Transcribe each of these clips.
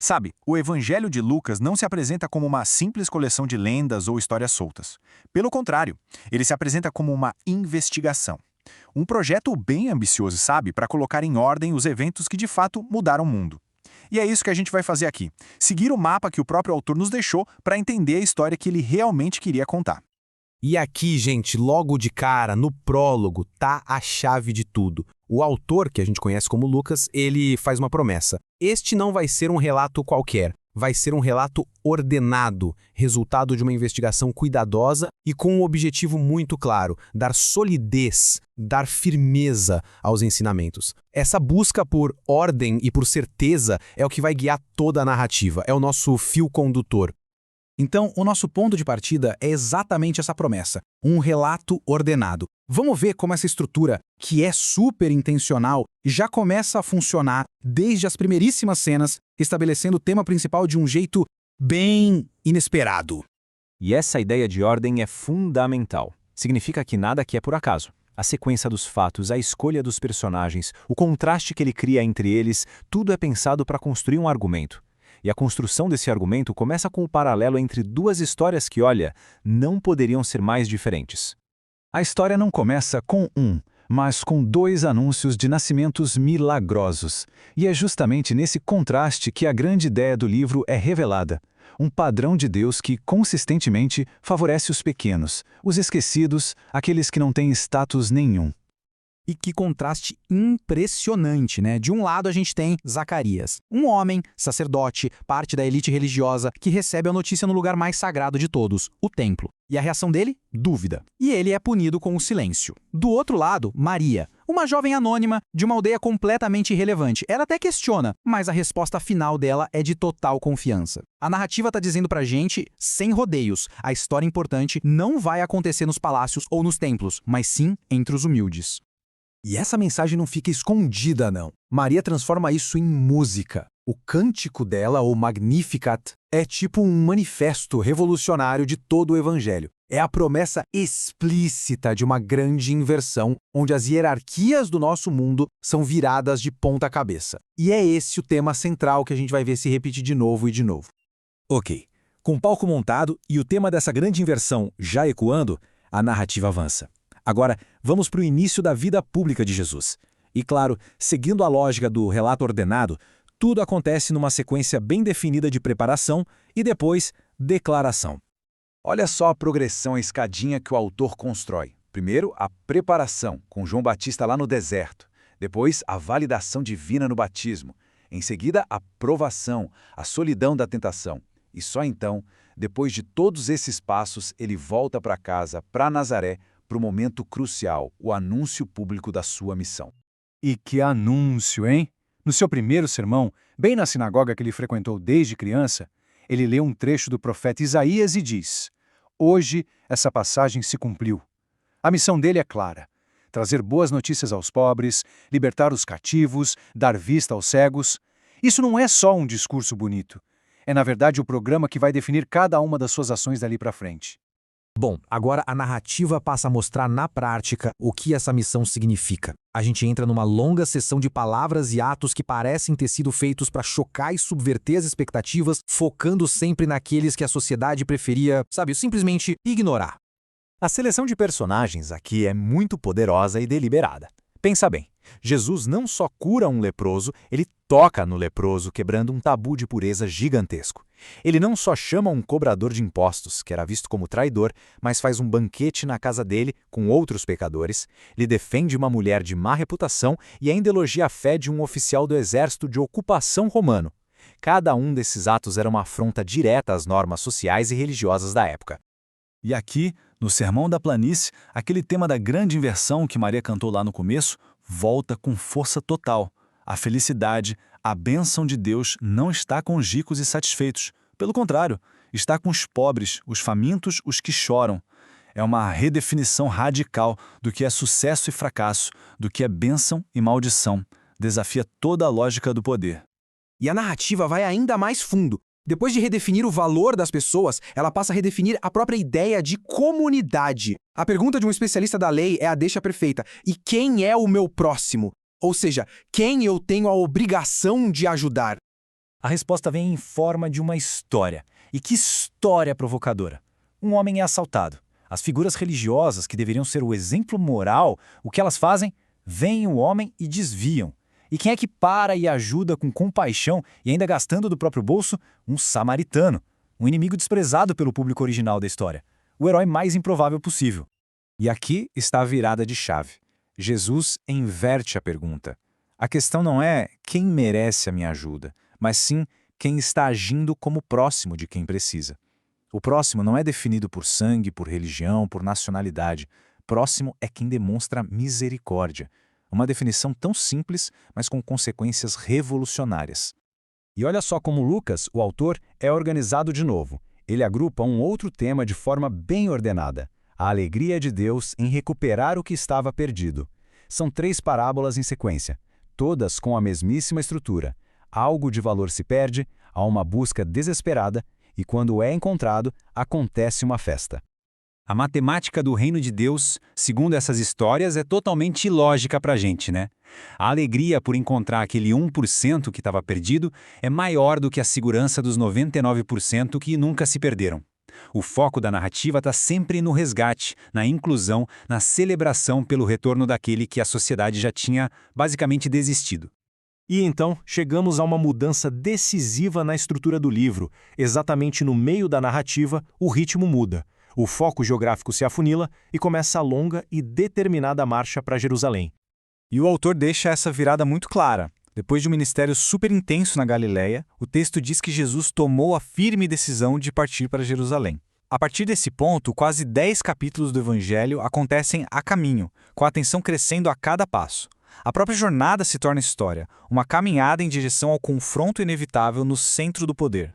Sabe, o Evangelho de Lucas não se apresenta como uma simples coleção de lendas ou histórias soltas. Pelo contrário, ele se apresenta como uma investigação. Um projeto bem ambicioso, sabe, para colocar em ordem os eventos que de fato mudaram o mundo. E é isso que a gente vai fazer aqui: seguir o mapa que o próprio autor nos deixou para entender a história que ele realmente queria contar. E aqui, gente, logo de cara, no prólogo, tá a chave de tudo. O autor, que a gente conhece como Lucas, ele faz uma promessa. Este não vai ser um relato qualquer, vai ser um relato ordenado, resultado de uma investigação cuidadosa e com um objetivo muito claro: dar solidez, dar firmeza aos ensinamentos. Essa busca por ordem e por certeza é o que vai guiar toda a narrativa, é o nosso fio condutor. Então, o nosso ponto de partida é exatamente essa promessa, um relato ordenado. Vamos ver como essa estrutura, que é super intencional, já começa a funcionar desde as primeiríssimas cenas, estabelecendo o tema principal de um jeito bem inesperado. E essa ideia de ordem é fundamental. Significa que nada aqui é por acaso. A sequência dos fatos, a escolha dos personagens, o contraste que ele cria entre eles, tudo é pensado para construir um argumento. E a construção desse argumento começa com o paralelo entre duas histórias que, olha, não poderiam ser mais diferentes. A história não começa com mas com dois anúncios de nascimentos milagrosos. E é justamente nesse contraste que a grande ideia do livro é revelada. Um padrão de Deus que, consistentemente, favorece os pequenos, os esquecidos, aqueles que não têm status nenhum. E que contraste impressionante, né? De um lado a gente tem Zacarias, um homem, sacerdote, parte da elite religiosa, que recebe a notícia no lugar mais sagrado de todos, o templo. E a reação dele? Dúvida. E ele é punido com o silêncio. Do outro lado, Maria, uma jovem anônima de uma aldeia completamente irrelevante. Ela até questiona, mas a resposta final dela é de total confiança. A narrativa tá dizendo pra gente, sem rodeios, a história importante não vai acontecer nos palácios ou nos templos, mas sim entre os humildes. E essa mensagem não fica escondida, não. Maria transforma isso em música. O cântico dela, o Magnificat, é tipo um manifesto revolucionário de todo o Evangelho. É a promessa explícita de uma grande inversão, onde as hierarquias do nosso mundo são viradas de ponta cabeça. E é esse o tema central que a gente vai ver se repetir de novo e de novo. Ok, com o palco montado e o tema dessa grande inversão já ecoando, a narrativa avança. Agora, vamos para o início da vida pública de Jesus. E claro, seguindo a lógica do relato ordenado, tudo acontece numa sequência bem definida de preparação e depois declaração. Olha só a progressão, a escadinha que o autor constrói. Primeiro, a preparação, com João Batista lá no deserto. Depois, a validação divina no batismo. Em seguida, a provação, a solidão da tentação. E só então, depois de todos esses passos, ele volta para casa, para Nazaré, para o momento crucial, o anúncio público da sua missão. E que anúncio, hein? No seu primeiro sermão, bem na sinagoga que ele frequentou desde criança, ele lê um trecho do profeta Isaías e diz: hoje essa passagem se cumpriu. A missão dele é clara: trazer boas notícias aos pobres, libertar os cativos, dar vista aos cegos. Isso não é só um discurso bonito. É, na verdade, o programa que vai definir cada uma das suas ações dali para frente. Bom, agora a narrativa passa a mostrar na prática o que essa missão significa. A gente entra numa longa sessão de palavras e atos que parecem ter sido feitos para chocar e subverter as expectativas, focando sempre naqueles que a sociedade preferia, simplesmente ignorar. A seleção de personagens aqui é muito poderosa e deliberada. Pensa bem, Jesus não só cura um leproso, ele toca no leproso, quebrando um tabu de pureza gigantesco. Ele não só chama um cobrador de impostos, que era visto como traidor, mas faz um banquete na casa dele com outros pecadores, lhe defende uma mulher de má reputação e ainda elogia a fé de um oficial do exército de ocupação romano. Cada um desses atos era uma afronta direta às normas sociais e religiosas da época. E aqui, no Sermão da Planície, aquele tema da grande inversão que Maria cantou lá no começo, volta com força total. A felicidade, a bênção de Deus não está com os ricos e satisfeitos. Pelo contrário, está com os pobres, os famintos, os que choram. É uma redefinição radical do que é sucesso e fracasso, do que é bênção e maldição. Desafia toda a lógica do poder. E a narrativa vai ainda mais fundo. Depois de redefinir o valor das pessoas, ela passa a redefinir a própria ideia de comunidade. A pergunta de um especialista da lei é a deixa perfeita: e quem é o meu próximo? Ou seja, quem eu tenho a obrigação de ajudar? A resposta vem em forma de uma história. E que história provocadora! Um homem é assaltado. As figuras religiosas, que deveriam ser o exemplo moral, o que elas fazem? Veem o homem e desviam. E quem é que para e ajuda com compaixão e ainda gastando do próprio bolso? Um samaritano, um inimigo desprezado pelo público original da história. O herói mais improvável possível. E aqui está a virada de chave. Jesus inverte a pergunta. A questão não é quem merece a minha ajuda, mas sim quem está agindo como próximo de quem precisa. O próximo não é definido por sangue, por religião, por nacionalidade. Próximo é quem demonstra misericórdia. Uma definição tão simples, mas com consequências revolucionárias. E olha só como Lucas, o autor, é organizado de novo. Ele agrupa um outro tema de forma bem ordenada: a alegria de Deus em recuperar o que estava perdido. São 3 parábolas em sequência, todas com a mesmíssima estrutura. Algo de valor se perde, há uma busca desesperada, e quando é encontrado, acontece uma festa. A matemática do reino de Deus, segundo essas histórias, é totalmente ilógica para a gente, né? A alegria por encontrar aquele 1% que estava perdido é maior do que a segurança dos 99% que nunca se perderam. O foco da narrativa está sempre no resgate, na inclusão, na celebração pelo retorno daquele que a sociedade já tinha basicamente desistido. E então, chegamos a uma mudança decisiva na estrutura do livro. Exatamente no meio da narrativa, o ritmo muda. O foco geográfico se afunila e começa a longa e determinada marcha para Jerusalém. E o autor deixa essa virada muito clara. Depois de um ministério super intenso na Galileia, o texto diz que Jesus tomou a firme decisão de partir para Jerusalém. A partir desse ponto, quase 10 capítulos do Evangelho acontecem a caminho, com a atenção crescendo a cada passo. A própria jornada se torna história, uma caminhada em direção ao confronto inevitável no centro do poder.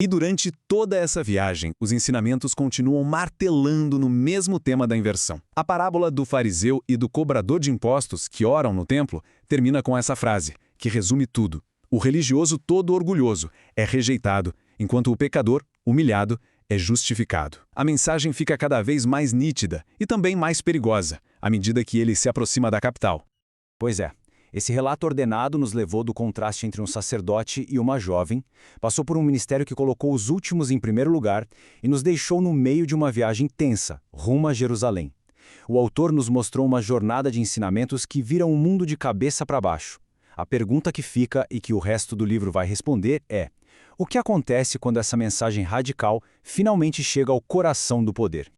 E durante toda essa viagem, os ensinamentos continuam martelando no mesmo tema da inversão. A parábola do fariseu e do cobrador de impostos que oram no templo termina com essa frase, que resume tudo. O religioso todo orgulhoso é rejeitado, enquanto o pecador, humilhado, é justificado. A mensagem fica cada vez mais nítida e também mais perigosa, à medida que ele se aproxima da capital. Pois é, esse relato ordenado nos levou do contraste entre um sacerdote e uma jovem, passou por um ministério que colocou os últimos em primeiro lugar e nos deixou no meio de uma viagem tensa, rumo a Jerusalém. O autor nos mostrou uma jornada de ensinamentos que viram o mundo de cabeça para baixo. A pergunta que fica e que o resto do livro vai responder é: o que acontece quando essa mensagem radical finalmente chega ao coração do poder?